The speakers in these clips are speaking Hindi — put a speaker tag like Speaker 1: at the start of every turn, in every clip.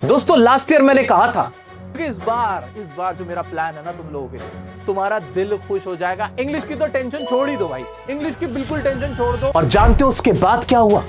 Speaker 1: दोस्तों लास्ट ईयर मैंने कहा था
Speaker 2: कि इस बार जो मेरा प्लान है ना तुम लोगों के लिए, तुम्हारा दिल खुश हो जाएगा। इंग्लिश की तो टेंशन छोड़ ही दो भाई, इंग्लिश की बिल्कुल टेंशन छोड़ दो।
Speaker 1: और जानते हो उसके बाद क्या हुआ?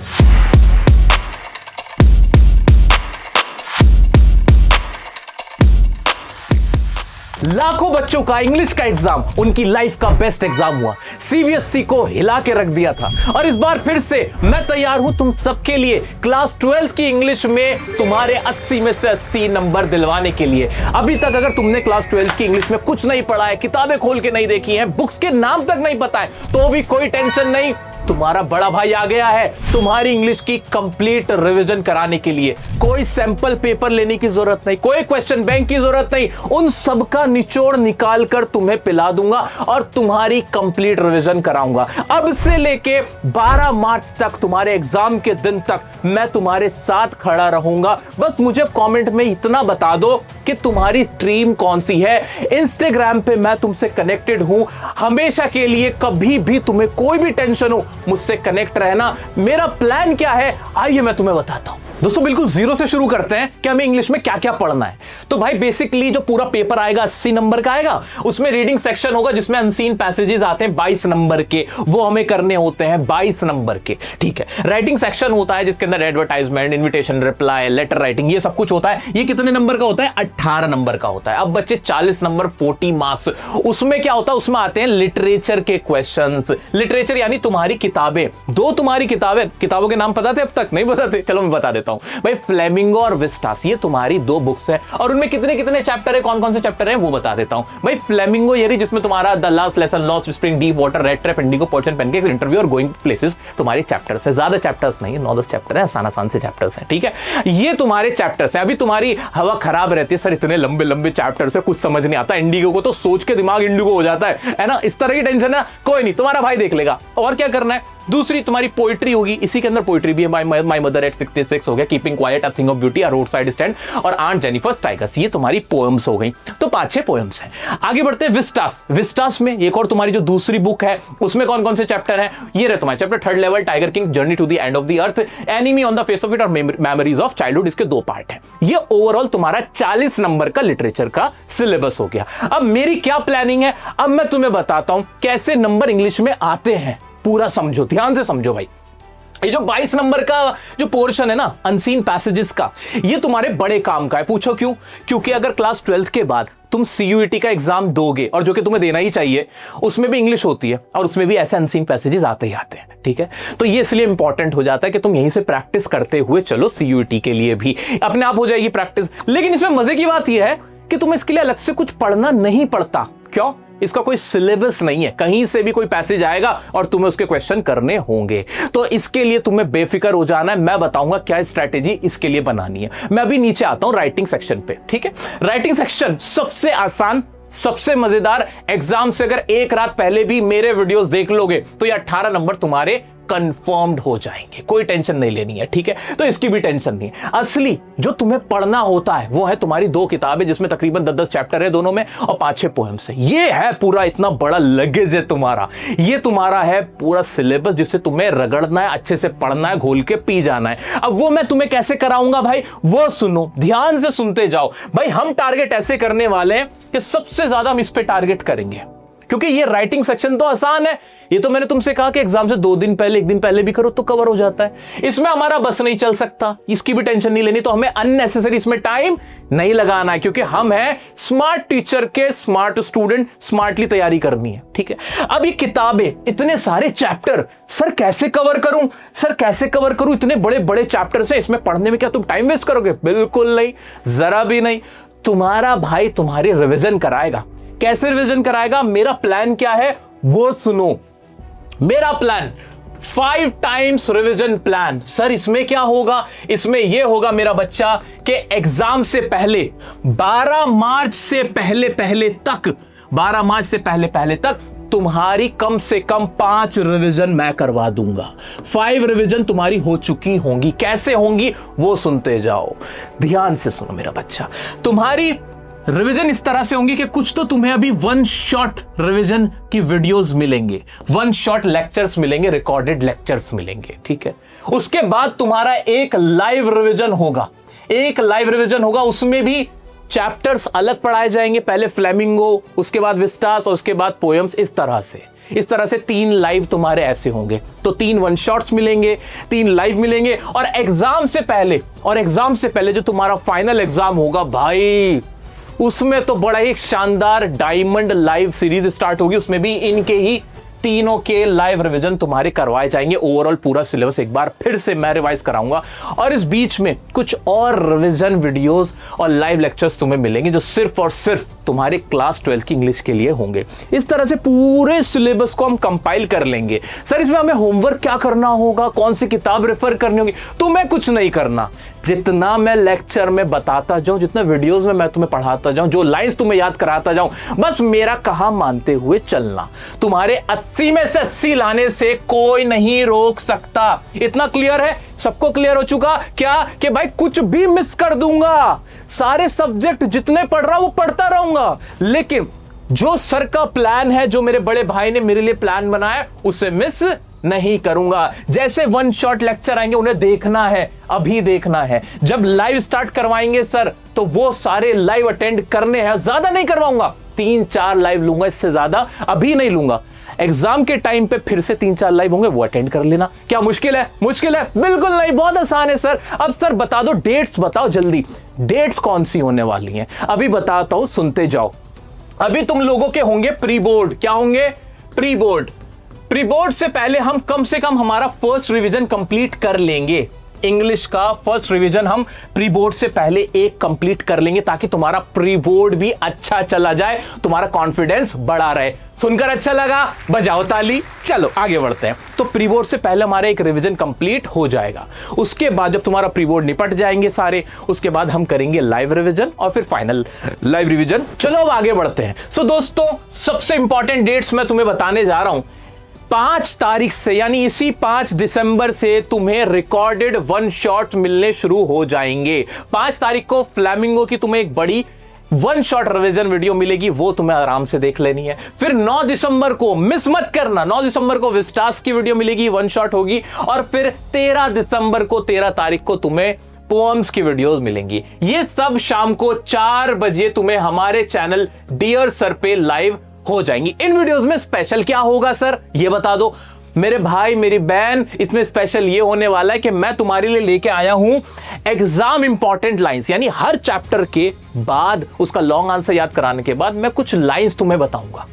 Speaker 1: लाखों बच्चों का इंग्लिश का एग्जाम उनकी लाइफ का बेस्ट एग्जाम हुआ। सीबीएसई को हिला के रख दिया था। और इस बार फिर से मैं तैयार हूं तुम सबके लिए क्लास 12 की इंग्लिश में तुम्हारे 80 में से 80 नंबर दिलवाने के लिए। अभी तक अगर तुमने क्लास 12 की इंग्लिश में कुछ नहीं पढ़ा है, किताबें खोल के नहीं देखी हैं, बुक्स के नाम तक नहीं पता है, तो भी कोई टेंशन नहीं, तुम्हारा बड़ा भाई आ गया है तुम्हारी इंग्लिश की कंप्लीट रिवीजन कराने के लिए। कोई सैंपल पेपर लेने की जरूरत नहीं, कोई क्वेश्चन बैंक की जरूरत नहीं, उन सब का निचोड़ निकाल कर तुम्हें पिला दूंगा और तुम्हारी कंप्लीट रिवीजन कराऊंगा। अब से लेके 12 मार्च तक, तुम्हारे एग्जाम के दिन तक मैं तुम्हारे साथ खड़ा रहूंगा। बस मुझे कमेंट में इतना बता दो कि तुम्हारी स्ट्रीम कौन सी है। इंस्टाग्राम पे मैं तुमसे कनेक्टेड हूं हमेशा के लिए, कभी भी तुम्हें कोई भी टेंशन हो मुझसे कनेक्ट रहना। मेरा प्लान क्या है आइए मैं तुम्हें बताता हूं। दोस्तों बिल्कुल जीरो से शुरू करते हैं कि हमें इंग्लिश में क्या क्या पढ़ना है। तो भाई बेसिकली जो पूरा पेपर आएगा 80 नंबर का आएगा, उसमें रीडिंग सेक्शन होगा जिसमें अनसीन पैसेजेस आते हैं 22 नंबर के, वो हमें करने होते हैं 22 नंबर के, ठीक है। राइटिंग सेक्शन होता है जिसके अंदर advertisement, invitation, reply, letter writing, ये सब कुछ होता है। ये कितने नंबर का होता है? 18 नंबर का होता है। अब बच्चे 40 नंबर 40 मार्क्स। उसमें क्या होता है? उसमें आते हैं लिटरेचर के क्वेश्चंस। लिटरेचर यानी तुम्हारी किताबें, दो तुम्हारी किताबें, किताबों के नाम पता थे अब तक? नहीं पता थे? चलो मैं बता देता हूं भाई। फ्लेमिंगो और विस्टास, ये तुम्हारी दो बुक्स है और उनमें कितने कितने चैप्टर है, कौन कौन से चैप्टर है वो बता देता हूं भाई। फ्लेमिंगो ये जिसमें तुम्हारा the last lesson, lost spring, deep water, red trap, Indigo, Persian pancake, interview और गोइंग प्लेसेस तुम्हारे चैप्टर्स है। ज्यादा चैप्टर्स नहीं है, 9-10 चैप्टर है, आसान आसान से चैप्टर्स है, ठीक है। ये तुम्हारे चैप्टर्स है। अभी तुम्हारी हवा खराब रहती है, सर इतने लंबे लंबे चैप्टर्स है, कुछ समझ नहीं आता। इंडिगो को तो सोच के दिमाग इंडिगो हो जाता है ना, इस तरह की टेंशन है। कोई नहीं, तुम्हारा भाई देख लेगा। और क्या करना है? दूसरी तुम्हारी पोइट्री होगी, इसी के अंदर पोइट्री भी है। माय मदर एट 66 हो गया, keeping quiet, a thing of beauty, a road side stand और आंट जेनिफर्स टाइगर्स, ये तुम्हारी पोएम्स हो गई। तो 5-6 पोएम्स हैं। आगे बढ़ते हैं विस्टास। विस्टास में एक और तुम्हारी जो दूसरी बुक है उसमें कौन कौन से चैप्टर हैं? ये रहे तुम्हारे chapter 3rd level, tiger king, journey to the end of the earth, enemy on the face of it और मेमोरीज ऑफ चाइल्डहुड। इसके 2 पार्ट हैं। ये ओवरऑल तुम्हारा 40 नंबर का लिटरेचर का सिलेबस हो गया। अब मेरी क्या प्लानिंग है, अब मैं तुम्हें बताता हूं कैसे नंबर इंग्लिश में आते हैं। पूरा समझो, ध्यान से समझो भाई। ये जो 22 नंबर का जो पोर्शन है ना अनसीन पैसेजेस का, ये तुम्हारे बड़े काम का है। पूछो क्यों? क्योंकि अगर क्लास 12 के बाद तुम सीयूईटी का एग्जाम दोगे, और जो कि तुम्हें देना ही चाहिए, उसमें भी इंग्लिश होती है और उसमें भी ऐसे अनसीन पैसेजेस आते ही आते हैं, ठीक है। तो ये इसलिए इंपॉर्टेंट हो जाता है कि तुम यहीं से प्रैक्टिस करते हुए चलो, सीयूईटी के लिए भी अपने आप हो जाएगी प्रैक्टिस। लेकिन इसमें मजे की बात यह है कि तुम्हें इसके लिए अलग से कुछ पढ़ना नहीं पड़ता। क्यों? इसका कोई सिलेबस नहीं है, कहीं से भी कोई पैसेज आएगा और तुम्हें उसके क्वेश्चन करने होंगे। तो इसके लिए तुम्हें बेफिक्र हो जाना है। मैं बताऊंगा क्या स्ट्रैटेजी इसके लिए बनानी है। मैं अभी नीचे आता हूं राइटिंग सेक्शन पे, ठीक है। राइटिंग सेक्शन सबसे आसान, सबसे मजेदार। एग्जाम से अगर एक रात पहले भी मेरे वीडियोस देख लोगे तो ये 18 नंबर तुम्हारे कंफर्म्ड हो जाएंगे, कोई टेंशन नहीं लेनी है, ठीक है। तो इसकी भी टेंशन नहीं है। असली जो तुम्हें पढ़ना होता है वो है तुम्हारी 2 किताबें जिसमें तकरीबन 10-10 चैप्टर है दोनों में और 5-6 पोएम्स है। ये है पूरा इतना बड़ा लगेज है तुम्हारा। ये तुम्हारा है पूरा सिलेबस जिसे तुम्हें रगड़ना है, अच्छे से पढ़ना है, घोल के पी जाना है। अब वो मैं तुम्हें कैसे कराऊंगा भाई, वो सुनो, ध्यान से सुनते जाओ भाई। हम टारगेट ऐसे करने वाले हैं कि सबसे ज्यादा हम इस पे टारगेट करेंगे, क्योंकि ये राइटिंग सेक्शन तो आसान है। ये तो मैंने तुमसे कहा कि एग्जाम से 2 दिन पहले, 1 दिन पहले भी करो तो कवर हो जाता है। इसमें हमारा बस नहीं चल सकता, इसकी भी टेंशन नहीं लेनी। तो हमें अननेसेसरी इसमें टाइम नहीं लगाना है, क्योंकि हम हैं स्मार्ट टीचर के स्मार्ट स्टूडेंट, स्मार्टली तैयारी करनी है, ठीक है। अब ये किताबें, इतने सारे चैप्टर, सर कैसे कवर करूं, सर कैसे कवर करूं, इतने बड़े बड़े चैप्टर्स हैं, इसमें पढ़ने में क्या तुम टाइम वेस्ट करोगे? बिल्कुल नहीं, जरा भी नहीं। तुम्हारा भाई तुम्हारी रिविजन कराएगा। कैसे रिवीजन कराएगा? मेरा प्लान क्या है वो सुनो। मेरा plan 5 times revision plan. Sir इसमें क्या होगा? इसमें यह होगा मेरा बच्चा कि एग्जाम से पहले 12 मार्च से पहले तक, 12 मार्च से पहले तक तुम्हारी कम से कम 5 रिवीजन मैं करवा दूंगा। 5 रिवीजन तुम्हारी हो चुकी होंगी। कैसे होंगी वो सुनते जाओ, ध्यान से सुनो मेरा बच्चा। तुम्हारी रिवीजन इस तरह से होंगी कि कुछ तो तुम्हें अभी 1 शॉट रिवीजन की वीडियोस मिलेंगे, 1 शॉट लेक्चर्स मिलेंगे, रिकॉर्डेड लेक्चर्स मिलेंगे, ठीक है। उसके बाद तुम्हारा एक लाइव रिवीजन होगा। एक लाइव रिवीजन होगा, उसमें भी चैप्टर्स अलग पढ़ाए जाएंगे, पहले फ्लेमिंगो, उसके बाद विस्टास और उसके बाद पोएम्स। इस तरह से 3 लाइव तुम्हारे ऐसे होंगे। तो 3 वन शॉट्स मिलेंगे, 3 लाइव मिलेंगे। और एग्जाम से पहले जो तुम्हारा फाइनल एग्जाम होगा भाई, उसमें तो बड़ा ही शानदार डायमंड लाइव सीरीज स्टार्ट होगी। उसमें भी इनके ही तीनों के लाइव रिवीजन तुम्हारे करवाए जाएंगे। ओवरऑल पूरा सिलेबस एक बार फिर से मैं रिवाइज कराऊंगा, और इस बीच में कुछ और रिवीजन वीडियोस और लाइव लेक्चर्स तुम्हें मिलेंगे जो सिर्फ और सिर्फ तुम्हारे क्लास 12 की इंग्लिश के लिए होंगे। इस तरह से पूरे सिलेबस को हम कंपाइल कर लेंगे। सर इसमें हमें होमवर्क क्या करना होगा, कौन सी किताब रेफर करनी होगी? तुम्हें कुछ नहीं करना, जितना मैं लेक्चर में बताता जाऊं, जितना वीडियोस में मैं तुम्हें पढ़ाता जाऊं, जो लाइंस तुम्हें याद कराता जाऊं, बस मेरा कहा मानते हुए चलना। तुम्हारे 80 में से 80 लाने से कोई नहीं रोक सकता। इतना क्लियर है? सबको क्लियर हो चुका क्या कि भाई कुछ भी मिस कर दूंगा, सारे सब्जेक्ट जितने पढ़ रहा हूं वो पढ़ता रहूंगा, लेकिन जो सर का प्लान है, जो मेरे बड़े भाई ने मेरे लिए प्लान बनाया, उसे मिस नहीं करूंगा। जैसे वन शॉट लेक्चर आएंगे उन्हें देखना है, अभी देखना है। जब लाइव स्टार्ट करवाएंगे सर, तो वो सारे लाइव अटेंड करने हैं। ज्यादा नहीं करवाऊंगा, 3-4 लाइव लूंगा, इससे ज्यादा अभी नहीं लूंगा। एग्जाम के टाइम पे फिर से 3-4 लाइव होंगे, वो अटेंड कर लेना। क्या मुश्किल है? बिल्कुल नहीं, बहुत आसान है सर। अब सर बता दो, डेट्स बताओ जल्दी, डेट्स कौन सी होने वाली हैं? अभी बताता हूं, सुनते जाओ। अभी तुम लोगों के होंगे प्री बोर्ड। क्या होंगे? प्री बोर्ड से पहले हम कम से कम हमारा फर्स्ट रिवीजन कंप्लीट कर लेंगे। इंग्लिश का फर्स्ट रिवीजन हम प्री बोर्ड से पहले एक कंप्लीट कर लेंगे, ताकि तुम्हारा प्री बोर्ड भी अच्छा चला जाए, तुम्हारा कॉन्फिडेंस बढ़ा रहे। सुनकर अच्छा लगा? बजाओ ताली। चलो आगे बढ़ते हैं। तो प्री बोर्ड से पहले हमारा एक रिवीजन कंप्लीट हो जाएगा। उसके बाद जब तुम्हारा प्री बोर्ड निपट जाएंगे सारे, उसके बाद हम करेंगे लाइव रिवीजन और फिर फाइनल लाइव रिवीजन। चलो अब आगे बढ़ते हैं। सो दोस्तों, सबसे इंपॉर्टेंट डेट्स मैं तुम्हें बताने जा रहा हूं। 5 तारीख से, यानी इसी 5 दिसंबर से तुम्हें रिकॉर्डेड वन शॉट मिलने शुरू हो जाएंगे। 5 तारीख को फ्लेमिंगो की तुम्हें एक बड़ी वन शॉट रिवीजन वीडियो मिलेगी, वो तुम्हें आराम से देख लेनी है। फिर 9 दिसंबर को, मिस मत करना, 9 दिसंबर को विस्टास की वीडियो मिलेगी, वन शॉट होगी। और फिर 13 दिसंबर को, 13 तारीख को तुम्हें पोएम्स की वीडियोस मिलेंगी। ये सब शाम को 4 बजे तुम्हें हमारे चैनल डियर सर पे लाइव हो जाएंगी। इन वीडियोस में स्पेशल क्या होगा सर, ये बता दो मेरे भाई मेरी बहन। इसमें स्पेशल ये होने वाला है कि मैं तुम्हारे लिए लेके आया हूं एग्जाम इंपॉर्टेंट लाइंस, यानी हर चैप्टर के बाद उसका लॉन्ग आंसर याद कराने के बाद मैं कुछ लाइंस तुम्हें बताऊंगा।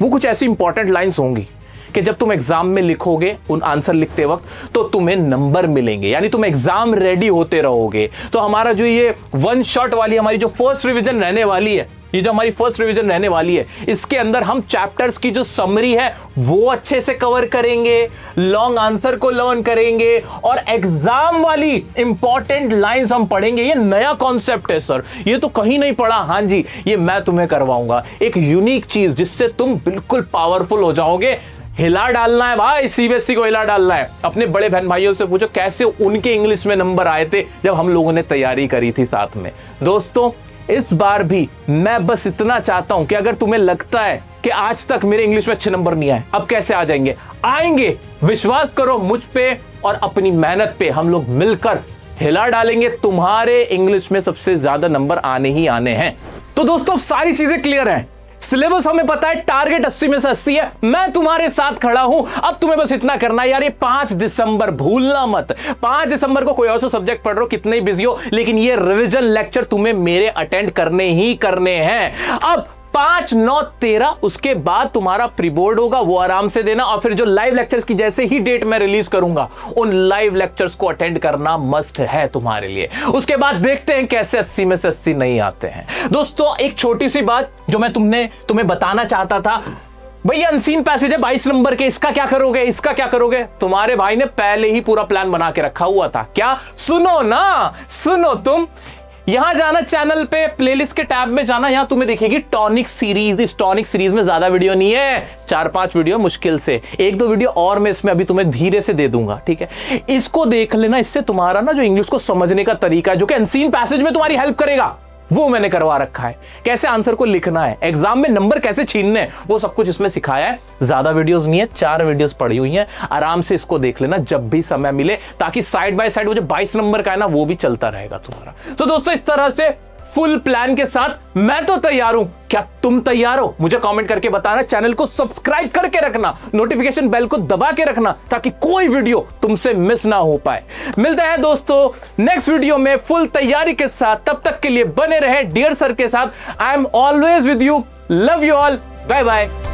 Speaker 1: वो कुछ ऐसी इंपॉर्टेंट लाइंस होंगी कि जब तुम एग्जाम में लिखोगे, उन आंसर लिखते वक्त, तो तुम्हें नंबर मिलेंगे, यानी तुम एग्जाम रेडी होते रहोगे। तो हमारा जो ये वन शॉट वाली हमारी जो फर्स्ट रिवीजन रहने वाली है, ये जो हमारी फर्स्ट रिवीजन रहने वाली है, इसके अंदर हम चैप्टर्स की जो समरी है वो अच्छे से कवर करेंगे, लॉन्ग आंसर को लर्न करेंगे और एग्जाम वाली इंपॉर्टेंट लाइंस हम पढ़ेंगे। ये नया कॉन्सेप्ट है सर, ये तो कहीं नहीं पढ़ा। हाँ जी, ये मैं तुम्हें करवाऊंगा, एक यूनिक चीज जिससे तुम बिल्कुल पावरफुल हो जाओगे। हिला डालना है भाई, सीबीएसई को हिला डालना है। अपने बड़े बहन भाइयों से पूछो कैसे उनके इंग्लिश में नंबर आए थे जब हम लोगों ने तैयारी करी थी साथ में। दोस्तों, इस बार भी मैं बस इतना चाहता हूं कि अगर तुम्हें लगता है कि आज तक मेरे इंग्लिश में अच्छे नंबर नहीं आए, अब कैसे आ जाएंगे? आएंगे, विश्वास करो मुझ पे और अपनी मेहनत पे। हम लोग मिलकर हिला डालेंगे, तुम्हारे इंग्लिश में सबसे ज्यादा नंबर आने ही आने हैं। तो दोस्तों, सारी चीजें क्लियर हैं, सिलेबस हमें पता है, टारगेट 80 में से 80 है, मैं तुम्हारे साथ खड़ा हूं। अब तुम्हें बस इतना करना है यार, ये 5 दिसंबर भूलना मत। 5 दिसंबर को कोई और सा सब्जेक्ट पढ़ रहे हो, कितने ही बिजी हो, लेकिन ये रिवीजन लेक्चर तुम्हें मेरे अटेंड करने ही करने हैं। अब 5, 9, 13 उसके बाद तुम्हारा प्री बोर्ड होगा, वो आराम से देना। और फिर जो लाइव लेक्चर्स की जैसे ही डेट मैं रिलीज करूंगा, उन लाइव लेक्चर्स को अटेंड करना मस्ट है तुम्हारे लिए। उसके बाद देखते हैं कैसे 80 में से 80 नहीं आते हैं। दोस्तों, एक छोटी सी बात जो मैं तुम्हें बताना चाहता था, भैया अनसीन पैसेज है 22 नंबर के, इसका क्या करोगे, इसका क्या करोगे? तुम्हारे भाई ने पहले ही पूरा प्लान बना के रखा हुआ था। क्या? सुनो ना, सुनो तुम, यहां जाना, चैनल पे प्लेलिस्ट के टैब में जाना, यहां तुम्हें दिखेगी टॉनिक सीरीज। इस टॉनिक सीरीज में ज्यादा वीडियो नहीं है, 4-5 वीडियो मुश्किल से, 1-2 वीडियो और मैं इसमें अभी तुम्हें धीरे से दे दूंगा, ठीक है? इसको देख लेना, इससे तुम्हारा ना जो इंग्लिश को समझने का तरीका है, जो कि अनसीन पैसेज में तुम्हारी हेल्प करेगा, वो मैंने करवा रखा है। कैसे आंसर को लिखना है, एग्जाम में नंबर कैसे छीनने हैं, वो सब कुछ इसमें सिखाया है। ज्यादा वीडियोस नहीं है, 4 वीडियोस पड़ी हुई हैं, आराम से इसको देख लेना जब भी समय मिले, ताकि साइड बाय साइड वो जो 22 नंबर का है ना वो भी चलता रहेगा तुम्हारा। तो दोस्तों इस तरह से फुल प्लान के साथ मैं तो तैयार हूं, क्या तुम तैयार हो? मुझे कमेंट करके बताना, चैनल को सब्सक्राइब करके रखना, नोटिफिकेशन बेल को दबा के रखना, ताकि कोई वीडियो तुमसे मिस ना हो पाए। मिलते हैं दोस्तों नेक्स्ट वीडियो में फुल तैयारी के साथ। तब तक के लिए बने रहे डियर सर के साथ। I am always with you, love you all, bye bye.